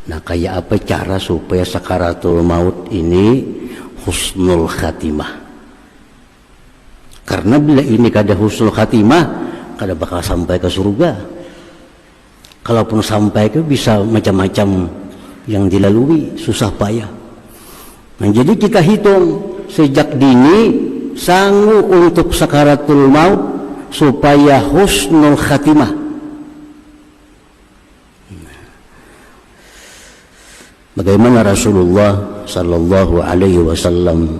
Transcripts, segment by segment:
Nah, kayak apa cara supaya sakaratul maut ini husnul khatimah? Karena bila ini kada husnul khatimah, kada bakal sampai ke surga. Kalaupun sampai ke bisa macam-macam yang dilalui, susah payah. Nah, jadi kita hitung sejak dini sanggup untuk sakaratul maut supaya husnul khatimah. Bagaimana Rasulullah Sallallahu Alaihi Wasallam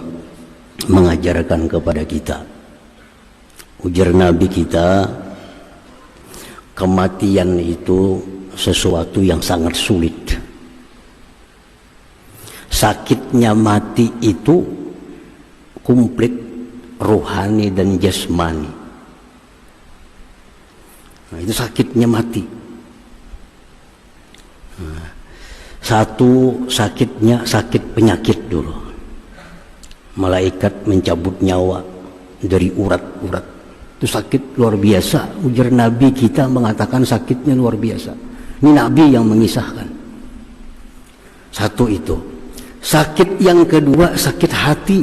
mengajarkan kepada kita? Ujar Nabi kita, kematian itu sesuatu yang sangat sulit. Sakitnya mati itu komplit rohani dan jasmani. Nah, itu sakitnya mati. Nah, satu sakitnya sakit penyakit dulu. Malaikat mencabut nyawa dari urat-urat. Itu sakit luar biasa. Ujar Nabi kita mengatakan sakitnya luar biasa. Ini Nabi yang mengisahkan. Satu itu. Sakit yang kedua sakit hati.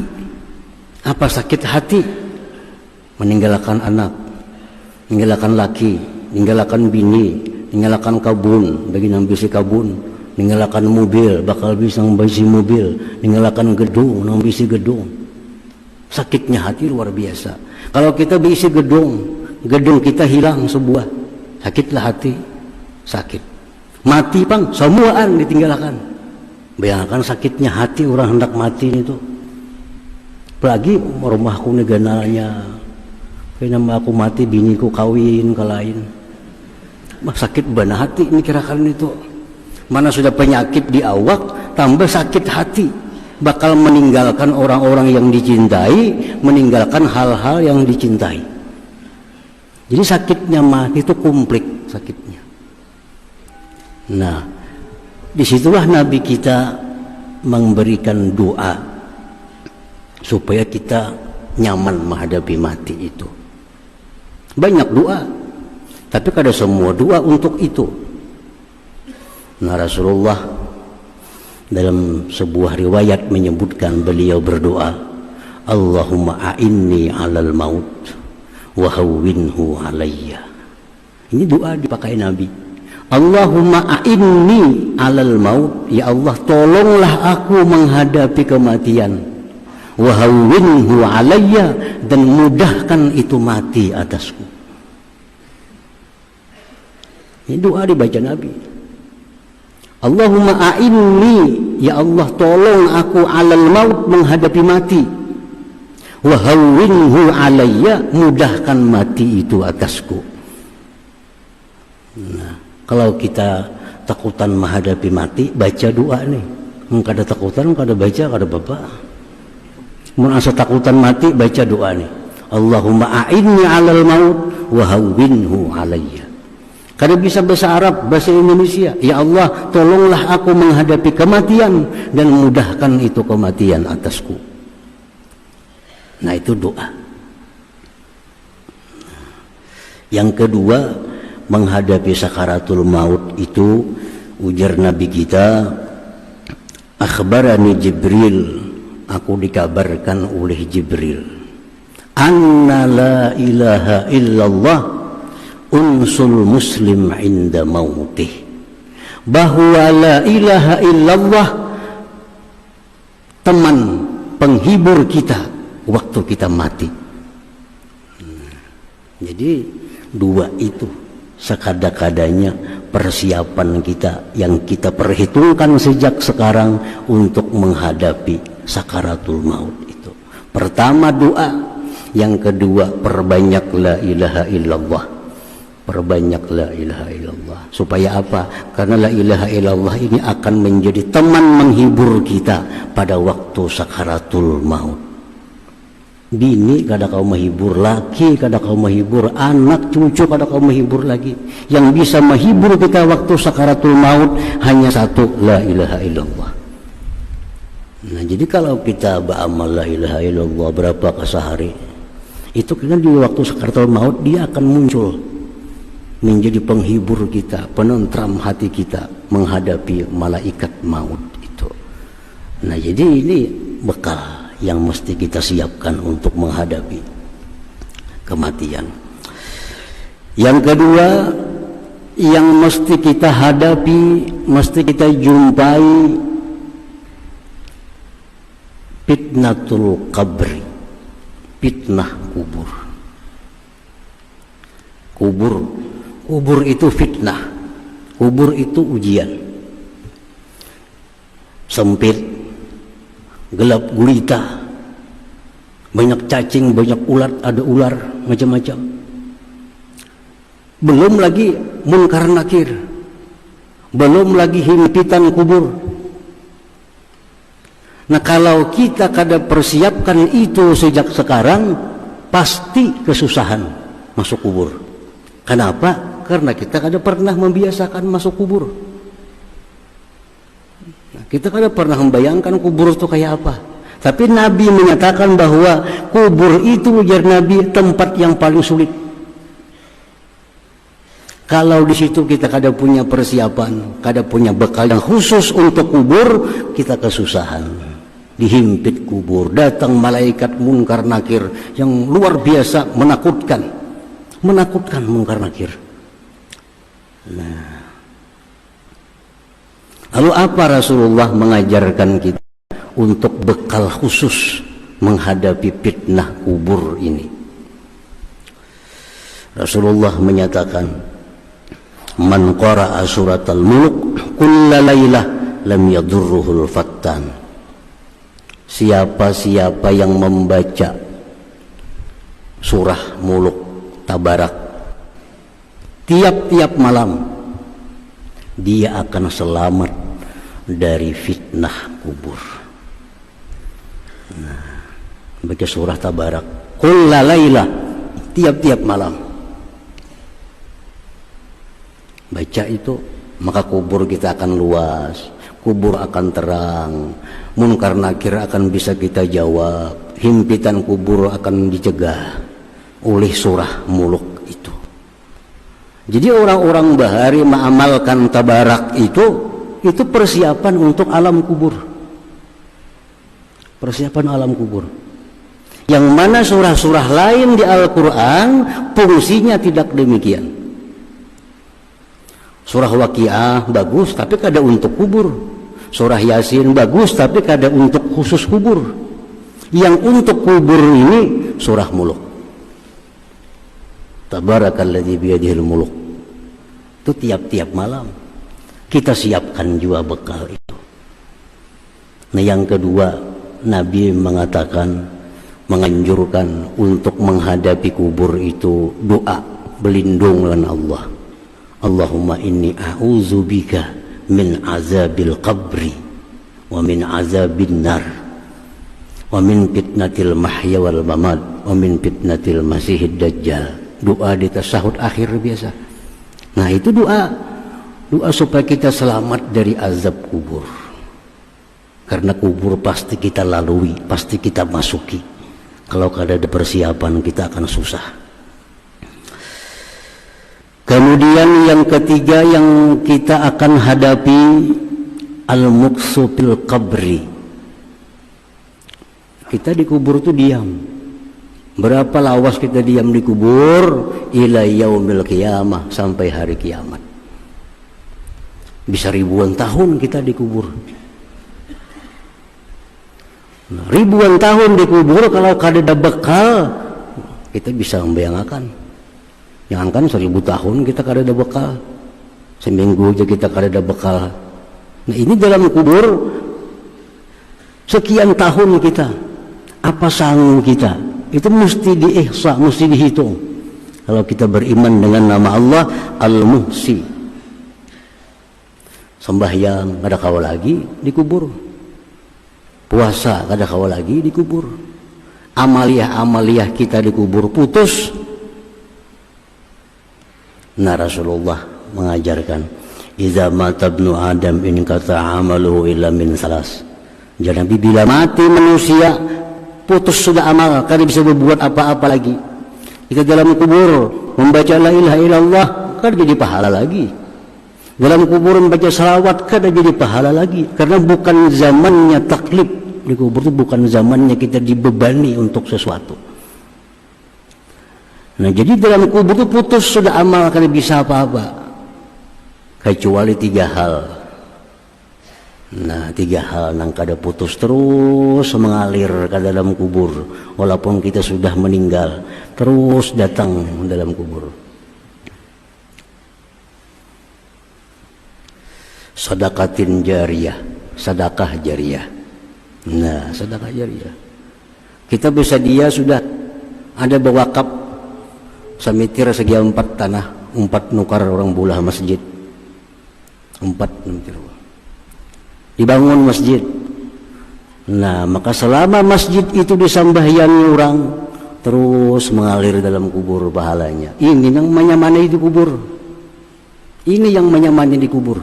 Apa sakit hati? Meninggalkan anak, meninggalkan laki, meninggalkan bini, meninggalkan kabun, bagi nambisi kabun, meninggalkan mobil, bakal bisa nambisi mobil, meninggalkan gedung, nambisi gedung. Sakitnya hati luar biasa. Kalau kita berisi gedung, gedung kita hilang sebuah, sakitlah hati, sakit. Mati pang, semuaan ditinggalkan. Bayangkan sakitnya hati orang hendak mati itu. Apalagi rumahku negananya, kenapa aku mati biniku kawin ke lain. Sakit bana hati ini kirakan itu. Mana sudah penyakit di awak, tambah sakit hati. Bakal meninggalkan orang-orang yang dicintai, meninggalkan hal-hal yang dicintai. Jadi sakitnya mati itu komplit sakitnya. Nah, disitulah Nabi kita memberikan doa supaya kita nyaman menghadapi mati itu. Banyak doa, tapi kada semua doa untuk itu. Nah, Rasulullah dalam sebuah riwayat menyebutkan beliau berdoa, Allahumma a'inni 'alal maut wa hawwinhu 'alayya. Ini doa dipakai Nabi. Allahumma a'inni 'alal maut, ya Allah tolonglah aku menghadapi kematian. Wa hawwinhu 'alayya, dan mudahkan itu mati atasku. Ini doa dibaca Nabi. Allahumma a'inni, ya Allah tolong aku 'alal maut menghadapi mati. Wa hawwinhu 'alayya, mudahkan mati itu atasku. Nah, kalau kita takutan menghadapi mati, baca doa nih. Kada takutan, kada baca, kada apa-apa. Mun asa takutan mati, baca doa nih. Allahumma a'inni 'alal maut wa hawwinhu 'alayya. Kada bisa bahasa Arab, bahasa Indonesia. Ya Allah, tolonglah aku menghadapi kematian dan mudahkan itu kematian atasku. Nah, itu doa. Yang kedua, menghadapi sakaratul maut itu, ujar Nabi kita, akhbarani Jibril, aku dikabarkan oleh Jibril, anna la ilaha illallah unsul muslim inda mautih, bahwa la ilaha illallah teman penghibur kita waktu kita mati. Jadi dua itu sekada-kadanya persiapan kita yang kita perhitungkan sejak sekarang untuk menghadapi sakaratul maut itu. Pertama doa, yang kedua perbanyak la ilaha illallah. Perbanyak la ilaha illallah. Supaya apa? Karena la ilaha illallah ini akan menjadi teman menghibur kita pada waktu sakaratul maut. Bini kada kau menghibur, laki kada kau menghibur, anak cucu kada kau menghibur lagi. Yang bisa menghibur kita waktu sakaratul maut hanya satu, la ilaha illallah. Nah, jadi kalau kita beramal la ilaha illallah berapa kali sehari, itu kan di waktu sakaratul maut dia akan muncul. menjadi penghibur kita, penentram hati kita menghadapi malaikat maut itu. Nah, jadi ini bekal yang mesti kita siapkan untuk menghadapi kematian. Yang kedua yang mesti kita hadapi, mesti kita jumpai, fitnatul qabri, fitnah kubur. Kubur itu fitnah, kubur itu ujian. Sempit, gelap gulita, banyak cacing, banyak ulat, ada ular, macam-macam. Belum lagi munkar nakir, belum lagi himpitan kubur. Nah, kalau kita kada persiapkan itu sejak sekarang, pasti kesusahan masuk kubur. Kenapa? Karena kita kada pernah membiasakan masuk kubur. Nah, kita kada pernah membayangkan kubur itu kayak apa. Tapi Nabi menyatakan bahwa kubur itu, ujar Nabi, tempat yang paling sulit. Kalau di situ kita kada punya persiapan, kada punya bekal yang khusus untuk kubur, kita kesusahan. Dihimpit kubur, datang malaikat munkar nakir yang luar biasa menakutkan munkar nakir. Nah, lalu apa Rasulullah mengajarkan kita untuk bekal khusus menghadapi fitnah kubur ini? Rasulullah menyatakan, man qara'a suratal muluk kulla lailah lam yadurruhul fattan. Siapa-siapa yang membaca surah muluk tabarak tiap-tiap malam, dia akan selamat dari fitnah kubur. Nah, baca surah tabarak kulla lailah, tiap-tiap malam baca itu, maka kubur kita akan luas, kubur akan terang, munkar nakir akan bisa kita jawab, himpitan kubur akan dicegah oleh surah muluk itu. Jadi orang-orang bahari mengamalkan tabarak itu persiapan untuk alam kubur, persiapan alam kubur. Yang mana surah-surah lain di Al-Quran fungsinya tidak demikian. Surah Waqiah bagus tapi kada untuk kubur. Surah Yasin bagus tapi kada untuk khusus kubur. Yang untuk kubur ini surah muluk. Tabarakalladzi biyadihil muluk. Itu tiap-tiap malam kita siapkan juga bekal itu. Nah, yang kedua, Nabi mengatakan, menganjurkan untuk menghadapi kubur itu doa berlindung dengan Allah. Allahumma inni a'udzubika min azabil qabri wa min azabin nar wa min fitnatil mahya wal mamat wa min fitnatil masihid dajjal. Doa di tasyahud akhir biasa. Nah, itu doa supaya kita selamat dari azab kubur. Karena kubur pasti kita lalui, pasti kita masuki. Kalau kada ada persiapan, kita akan susah. Kemudian yang ketiga yang kita akan hadapi, al-muqsu fil qabri. Kita di kubur itu diam. Berapa lawas kita diam di kubur? Ila yaumil qiyamah, sampai hari kiamat. Bisa ribuan tahun kita di kubur. Nah, ribuan tahun di kubur, kalau kada ada bekal, kita bisa membayangkan. Jangankan 1000 tahun kita kada ada bekal, seminggu aja kita kada ada bekal. Nah, ini dalam kubur sekian tahun kita, apa sanggup kita? Itu mesti diihsa, mesti dihitung. Kalau kita beriman dengan nama Allah Al-Muhsi, sembahyang kada kawal lagi di kubur, puasa kada kawal lagi di kubur, amaliyah kita di kubur putus. Nah, Rasulullah mengajarkan, idza mata ibnu adam in qata amaluhu illa min salas. Jadi Nabi, bila mati manusia putus sudah amal, kada bisa berbuat apa-apa lagi. Kita dalam kubur membaca la ilaha illallah, kan jadi pahala lagi. Dalam kuburan baca salawat kan jadi pahala lagi. Karena bukan zamannya taklif. Di kubur itu bukan zamannya kita dibebani untuk sesuatu. Nah, jadi dalam kubur itu putus sudah amal, kada bisa apa-apa. Kecuali 3 hal. Nah, 3 hal yang kada putus terus mengalir ke dalam kubur. Walaupun kita sudah meninggal, terus datang dalam kubur. Sedekatin jariyah, sedekah jariyah. Nah, sedekah jariyah. Kita bisa dia sudah ada bewakaf samitir segi 4 tanah, 4 nukar orang bulah masjid. 4 samitir. Dibangun masjid. Nah, maka selama masjid itu disambahyangi orang, terus mengalir dalam kubur pahalanya. Ini yang menyamani di kubur. Ini yang menyamani di kubur.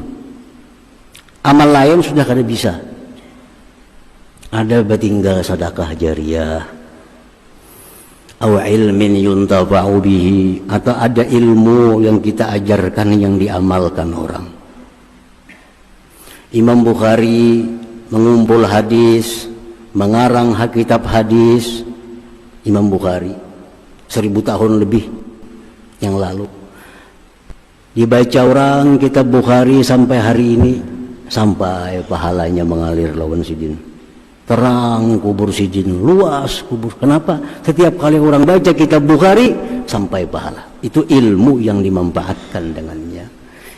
Amal lain sudah kada bisa. Ada tinggal sedekah jariyah, aw ilmin yuntafa'u bihi, atau ada ilmu yang kita ajarkan yang diamalkan orang. Imam Bukhari mengumpul hadis, mengarang kitab hadis. Imam Bukhari 1000 tahun lebih yang lalu dibaca orang kitab Bukhari sampai hari ini, sampai pahalanya mengalir lawan sidin. Terang kubur sidin, luas kubur. Kenapa? Setiap kali orang baca kitab Bukhari sampai pahala. Itu ilmu yang dimanfaatkan dengannya.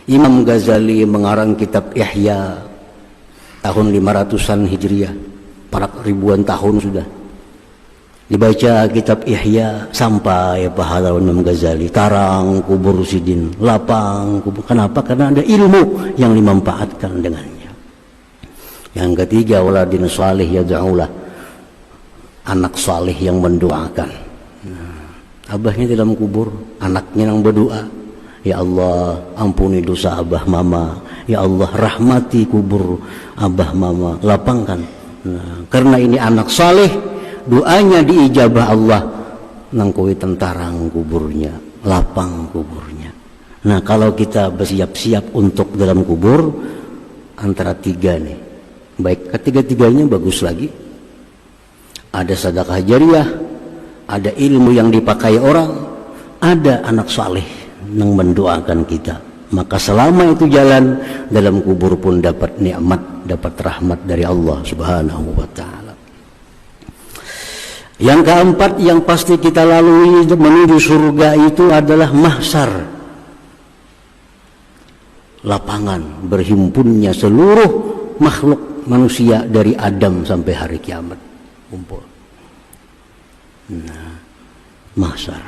Imam Ghazali mengarang kitab Ihya tahun 500-an Hijriah, para ribuan tahun sudah. Dibaca kitab Ihya sampai pahala Imam Ghazali. Tarang kubur sidin, lapang kubur. Kenapa? Karena ada ilmu yang dimanfaatkan dengannya. Yang ketiga, waladin salih yad'ulah, anak salih yang mendoakan. Abahnya dalam kubur, anaknya yang berdoa, ya Allah ampuni dosa abah mama, ya Allah rahmati kubur abah mama, lapangkan. Nah, karena ini anak saleh, doanya diijabah Allah, nangkoi tentarang kuburnya, lapang kuburnya. Nah, kalau kita bersiap-siap untuk dalam kubur, antara 3 nih, baik ketiga-tiganya bagus lagi. Ada sedekah jariyah, ada ilmu yang dipakai orang, ada anak saleh yang mendoakan kita. Maka selama itu jalan, dalam kubur pun dapat nikmat, dapat rahmat dari Allah Subhanahu wa ta'ala. Yang keempat yang pasti kita lalui menuju surga itu adalah mahsyar, lapangan berhimpunnya seluruh makhluk manusia dari Adam sampai hari kiamat kumpul. Nah, mahsyar.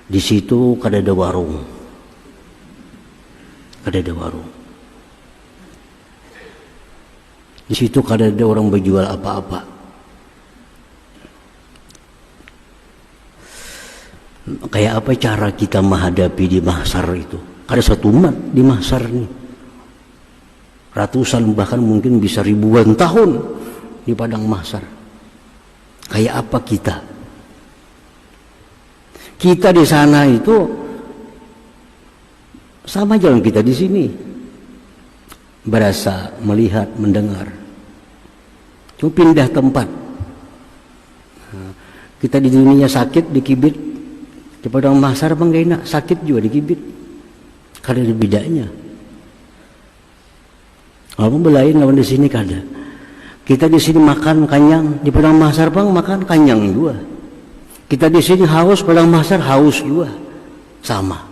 Di situ kada ada warung. Kada ada warung. Di situ kada ada orang berjual apa-apa. Kayak apa cara kita menghadapi di mahsyar itu? Ada satu umat di mahsyar ini. Ratusan bahkan mungkin bisa ribuan tahun di padang mahsyar. Kayak apa kita? Kita di sana itu sama jalan kita di sini. Berasa, melihat, mendengar. Cuma pindah tempat. Kita di dunia sakit, dikibit. Di padang mahsyar bang gak enak, sakit juga dikibit. Karena ada bedanya. Kalau belain lawan di sini kada. Kita di sini makan kanyang, di padang mahsyar bang makan kanyang juga. Kita di sini haus, padang mahsyar haus juga. Sama.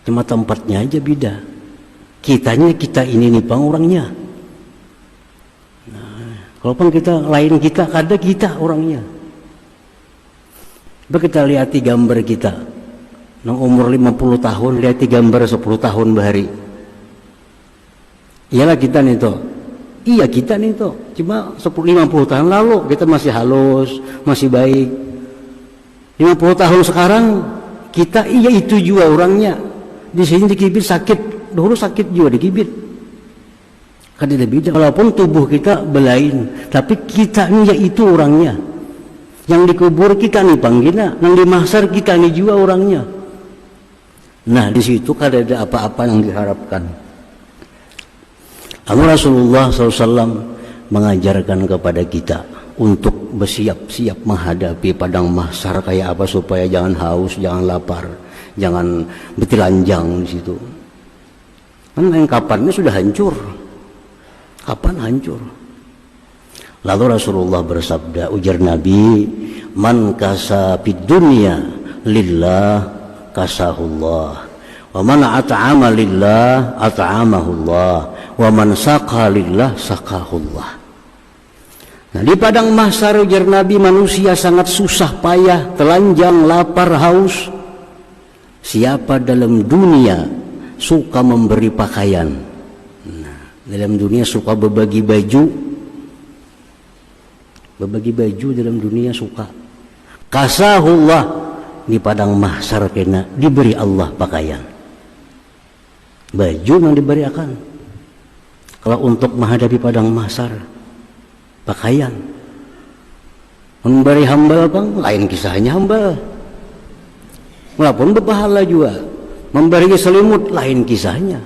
Cuma tempatnya aja beda. Kitanya kita ini nih bang orangnya. Nah, kalaupun kita lain kita, kada kita orangnya. Coba kita lihat gambar kita. Nang umur 50 tahun, lihat gambar 10 tahun bahari. Iyalah kita nih toh. Iya kita nih toh. Cuma 50 tahun lalu kita masih halus, masih baik. 50 tahun sekarang kita iya itu juga orangnya. Di sini dikibit sakit, dulu sakit juga dikibit. Kan ada beda. Walaupun tubuh kita belain, tapi kita nih ya itu orangnya. Yang dikubur kita nih panggilnya, yang di mahsyar kita nih juga orangnya. Nah, di situ kan ada apa-apa yang diharapkan. Rasulullah SAW mengajarkan kepada kita untuk bersiap-siap menghadapi padang mahsyar kayak apa supaya jangan haus, jangan lapar, jangan bertelanjang di situ. Kan yang kapannya sudah hancur. Kapan hancur? Lalu Rasulullah bersabda, ujar Nabi, man kasa fid dunya lillah kasahullah, wa man at'ama lillah at'amahullah, wa man saqa lillah saqahullah. Nah, di padang mahsyar ujar Nabi, manusia sangat susah payah, telanjang, lapar, haus. Siapa dalam dunia suka memberi pakaian, nah, dalam dunia suka berbagi baju dalam dunia suka, kasahullah, di padang mahsyar kena diberi Allah pakaian, baju yang diberikan. Kalau untuk menghadapi padang mahsyar, pakaian. Memberi hamba bang, lain kisahnya hamba. Walaupun berpahala juga, memberi selimut lain kisahnya.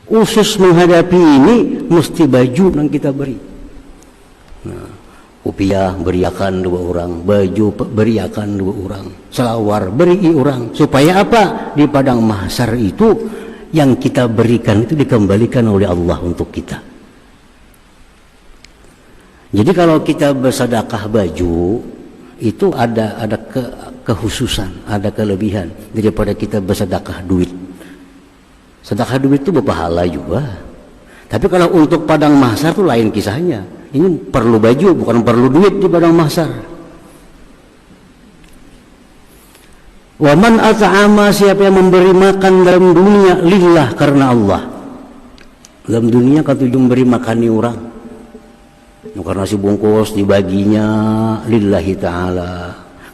Khusus menghadapi ini mesti baju yang kita beri. Nah, kopiah beriakan 2 orang, baju beriakan 2 orang, selawar beri orang, supaya apa? Di padang mahsyar itu yang kita berikan itu dikembalikan oleh Allah untuk kita. Jadi kalau kita bersedekah baju itu ada kekhususan, ada kelebihan daripada kita bersedekah duit. Sedekah duit itu berpahala juga. Tapi kalau untuk padang mahsyar itu lain kisahnya. Ini perlu baju, bukan perlu duit di padang mahsyar. Wa man at'ama, siapa yang memberi makan dalam dunia lillah, karena Allah. Dalam dunia kan tujuan memberi makani orang. Karena nasi bungkus dibaginya lillahi ta'ala.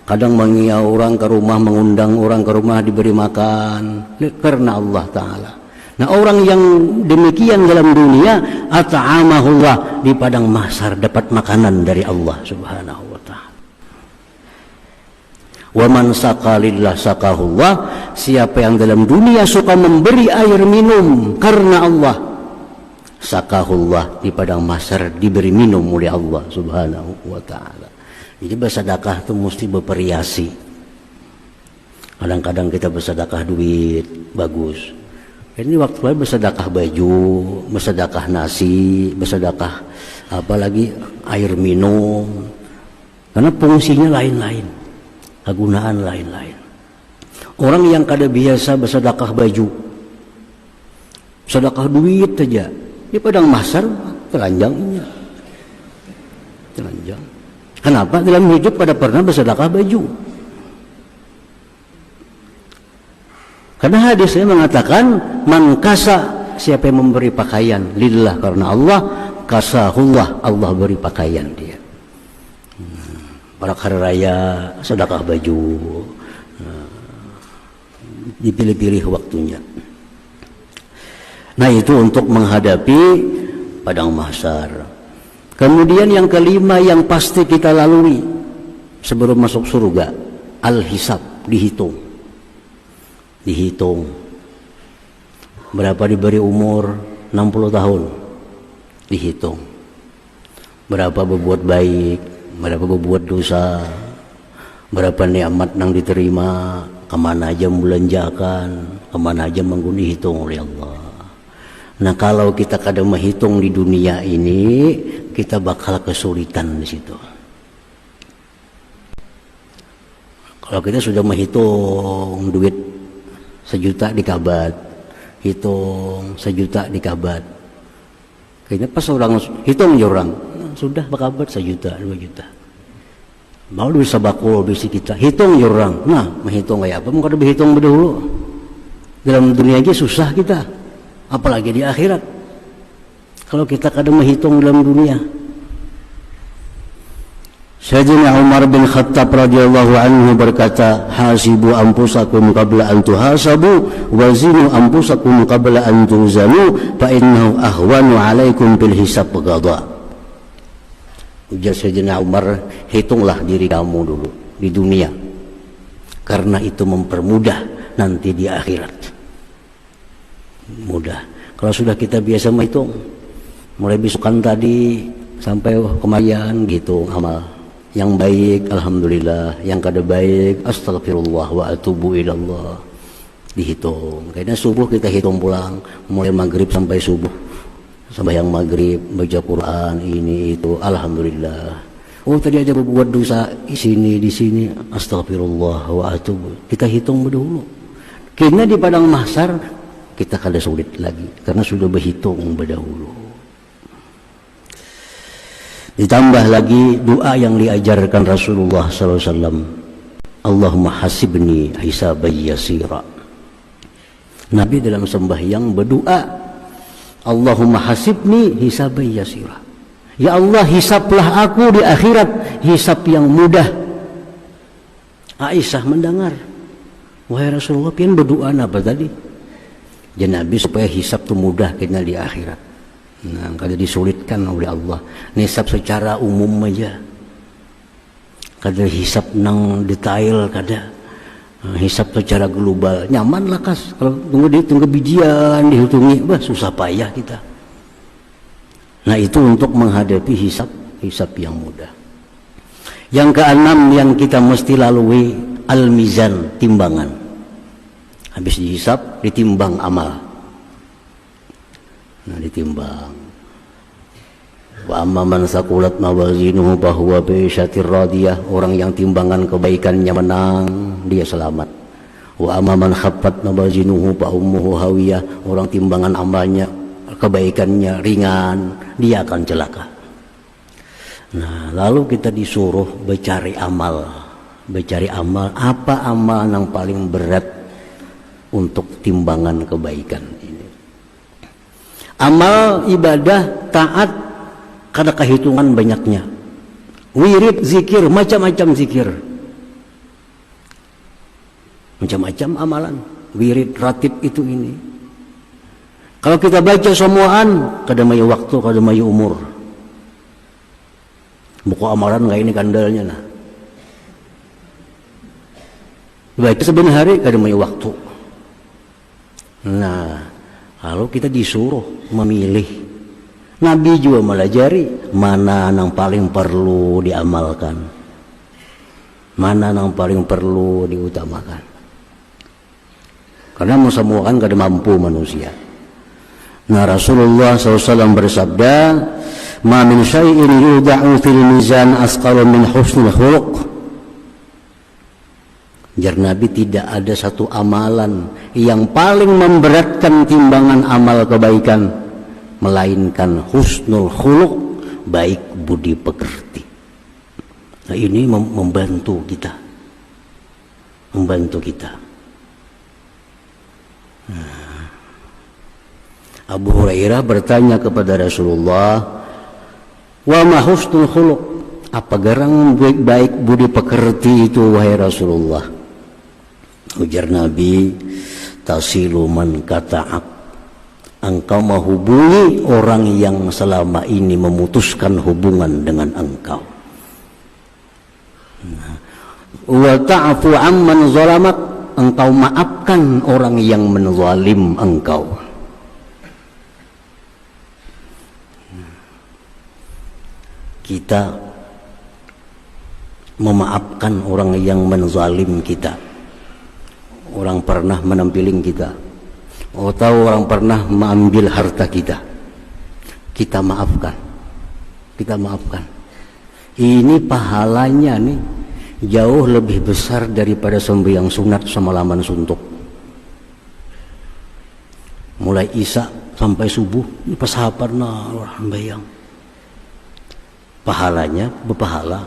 Kadang mengiau orang ke rumah, mengundang orang ke rumah diberi makan karena Allah ta'ala. Nah, orang yang demikian dalam dunia at'amahullah, di padang mahsyar dapat makanan dari Allah subhanahu wa ta'ala. Wa man saqa lillah saqahullah, siapa yang dalam dunia suka memberi air minum karena Allah, sakahullah, di padang mahsyar diberi minum oleh Allah subhanahu wa ta'ala. Jadi bersedekah itu mesti bervariasi. Kadang-kadang kita bersedekah duit, bagus. Ini waktu lain bersedekah baju, bersedekah nasi, bersedekah apalagi air minum. Karena fungsinya lain-lain, kegunaan lain-lain. Orang yang kada biasa bersedekah baju, sedekah duit saja, di padang mahsyar telanjangnya. Telanjang. Kenapa? Dalam hidup pada pernah bersedekah baju. Karena hadisnya mengatakan man kasa, siapa yang memberi pakaian lillah karena Allah, kasahullah, Allah beri pakaian dia. Pada hari raya sedekah baju, dipilih-pilih waktunya. Nah, itu untuk menghadapi padang mahsyar. Kemudian yang kelima yang pasti kita lalui sebelum masuk surga, al-hisab, dihitung. Berapa diberi umur? 60 tahun. Dihitung. Berapa berbuat baik, berapa berbuat dosa, berapa nikmat yang diterima, kemana aja membelanjakan, kemana aja dihitung oleh Allah. Nah, kalau kita kadang menghitung di dunia ini, kita bakal kesulitan di situ. Kalau kita sudah menghitung duit 1 juta dikabat, hitung 1 juta dikabat, kayaknya pas orang hitung ya orang sudah bakabat 1 juta 2 juta, mau bisa bakul bisi kita hitung ya orang. Nah, menghitung kayak apa? Mungkin ada berhitung dulu. Dalam dunia aja susah kita, apalagi di akhirat. Kalau kita kadang menghitung dalam dunia. Sayyidina Umar bin Khattab radhiyallahu anhu berkata, hasibu anfusakum qabla an tuhasabu wazinu anfusakum qabla an tuzanu fa innahu ahwanu alaikum bil hisab qada. Ujar Sayyidina Umar, hitunglah diri kamu dulu di dunia, karena itu mempermudah nanti di akhirat. Mudah. Kalau sudah kita biasa menghitung, mulai besokan tadi sampai kemarin gitu amal. Yang baik alhamdulillah, yang kada baik astagfirullah wa atubu ilallah. Dihitung. Kayaknya subuh kita hitung pulang, mulai maghrib sampai subuh. Sembahyang maghrib, baca Quran, ini itu, alhamdulillah. Oh tadi aja berbuat dosa di sini, astagfirullah wa atubu. Kita hitung dulu. Kini di padang mahsyar kita kada sulit lagi karena sudah berhitung berdahulu. Ditambah lagi doa yang diajarkan Rasulullah SAW. Allahumma hasibni hisaban yasira. Nabi dalam sembahyang berdoa, Allahumma hasibni hisaban yasira. Ya Allah, hisaplah aku di akhirat hisap yang mudah. Aisyah mendengar, wahai Rasulullah, pian berdoa apa tadi? Ya Nabi supaya hisap itu mudah kena di akhirat. Nah, kada disulitkan oleh Allah. Hisap secara umum aja. Kada hisap nang detail kada. Hisap secara global nyaman lah kas. Kalau tunggu bijian dihitungi, bah susah payah kita. Nah itu untuk menghadapi hisap yang mudah. Yang keenam yang kita mesti lalui al-mizan, timbangan. Habis dihisap ditimbang amal. Nah ditimbang. Wa amma man saqulat mawazinuhu fahuwa bi syatir radiyah. Orang yang timbangan kebaikannya menang, dia selamat. Wa amma man khaffat mawazinuhu fa ummuhu hawiyah. Orang timbangan amalnya kebaikannya ringan, dia akan celaka. Nah, lalu kita disuruh mencari amal. Mencari amal, apa amal yang paling berat untuk timbangan kebaikan ini? Amal ibadah taat kada kehitungan banyaknya. Wirid, zikir, macam-macam zikir. Macam-macam amalan. Wirid, ratib itu ini. Kalau kita baca semuaan, kada mayu waktu, kada mayu umur. Buku amalan nggak ini kandalnya lah. Baca sebenarnya hari kada mayu waktu. Nah, lalu kita disuruh memilih. Nabi juga melajari mana yang paling perlu diamalkan, mana yang paling perlu diutamakan. Karena semua kan kada mampu manusia. Nah Rasulullah SAW bersabda, "Ma min syai'in yudha'u fil mizan asqalu min husnul khuluq." Jar Nabi, tidak ada satu amalan yang paling memberatkan timbangan amal kebaikan melainkan husnul khuluq, baik budi pekerti. Nah ini membantu kita. Nah, Abu Hurairah bertanya kepada Rasulullah, wa ma husnul khuluq? Apa garang baik budi pekerti itu wahai Rasulullah? Ujar Nabi, tasilu man kata'ak. Engkau menghubungi orang yang selama ini memutuskan hubungan dengan engkau. Wa ta'fu amman zalamak. Engkau maafkan orang yang menzalim engkau. Kita memaafkan orang yang menzalim kita. Orang pernah menampiling kita, atau orang pernah mengambil harta kita, kita maafkan. Ini pahalanya nih jauh lebih besar daripada sembahyang sunat semalaman suntuk. Mulai isya sampai subuh ini pasahapan orang bayang. Pahalanya berpahala.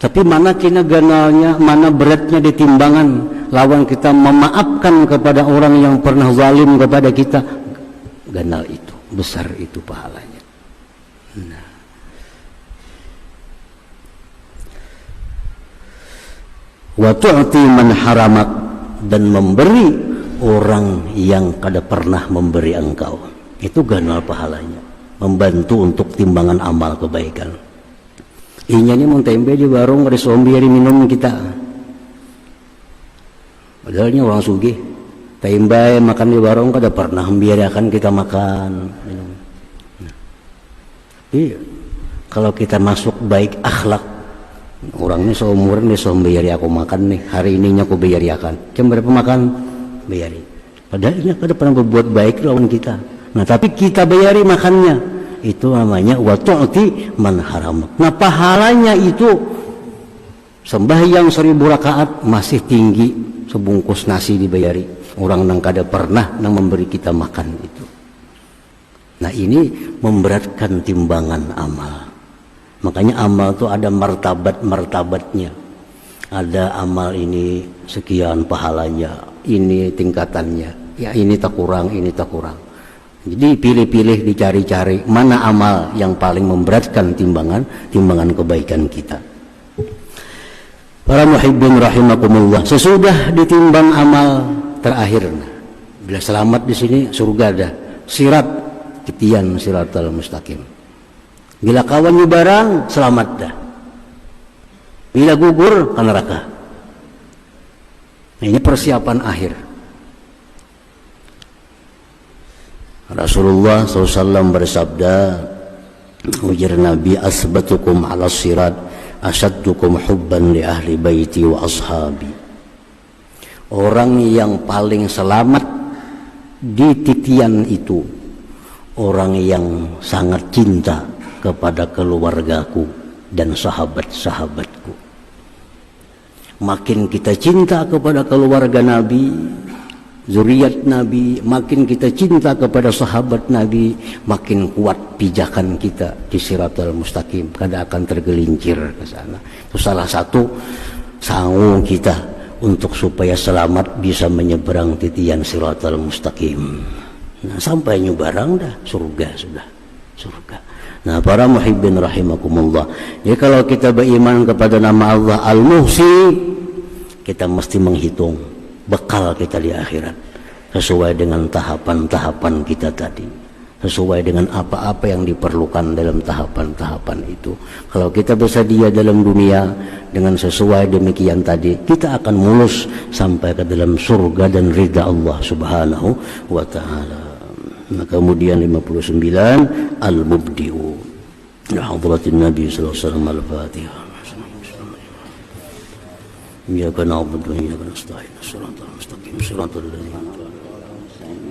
Tapi mana kena ganalnya, mana beratnya di timbangan lawan kita memaafkan kepada orang yang pernah zalim kepada kita. Ganal itu, besar itu pahalanya. Nah. Wa tu'ti man haramak, dan memberi orang yang kada pernah memberi engkau. Itu ganal pahalanya, membantu untuk timbangan amal kebaikan. Inya ni mau tempe di warung ada zombie hari minum kita. Padahalnya orang sugih, taimbai makan di warung kada pernah membiarkan kita makan. Iya. Kalau kita masuk baik akhlak, orang ini seumur ini bayari aku makan nih, hari ininya aku bayariakan. Jam berapa makan? Bayari. Padahal ini kada pernah berbuat baik lawan kita. Nah tapi kita bayari makannya, itu namanya wa tu'ti man haramak. Nah pahalanya itu sembahyang 1000 rakaat masih tinggi sebungkus nasi dibayari orang yang kada pernah yang memberi kita makan itu. Nah ini memberatkan timbangan amal. Makanya amal itu ada martabat-martabatnya. Ada amal ini sekian pahalanya, ini tingkatannya, ya ini tak kurang, ini tak kurang. Jadi pilih-pilih, dicari-cari mana amal yang paling memberatkan timbangan kebaikan kita. Para muhibbin rahimakumullah, sesudah ditimbang amal terakhir, bila selamat di sini surga dah, sirat titian siratal mustaqim. Bila kawan barang selamat dah, bila gugur ke neraka. Nah, ini persiapan akhir. Rasulullah SAW bersabda, ujar Nabi, asbatukum ala sirat asyaddukum hubban li ahli baiti wa ashabi. Orang yang paling selamat di titian itu orang yang sangat cinta kepada keluargaku dan sahabat-sahabatku. Makin kita cinta kepada keluarga Nabi, zuriat Nabi, makin kita cinta kepada sahabat Nabi, makin kuat pijakan kita di siratal mustaqim, kada akan tergelincir ke sana. Itu salah satu sanggung kita untuk supaya selamat bisa menyeberang titian siratal mustaqim. Nah, sampai nyebarang dah surga sudah, surga. Nah, para muhibbin rahimakumullah, jadi kalau kita beriman kepada nama Allah Al-Muhsi, kita mesti menghitung bekal kita di akhirat sesuai dengan tahapan-tahapan kita tadi, sesuai dengan apa-apa yang diperlukan dalam tahapan-tahapan itu. Kalau kita bersedia dalam dunia dengan sesuai demikian tadi, kita akan mulus sampai ke dalam surga dan ridha Allah Subhanahu wa ta'ala. Nah, kemudian 59 al-mubdi'u hadratin Nabi sallallahu alaihi wasallam al-Fatihah. Iyyaka na'budu wa iyyaka nasta'in. Shiratal mustaqim. Shiratal ladzina an'amta 'alaihim.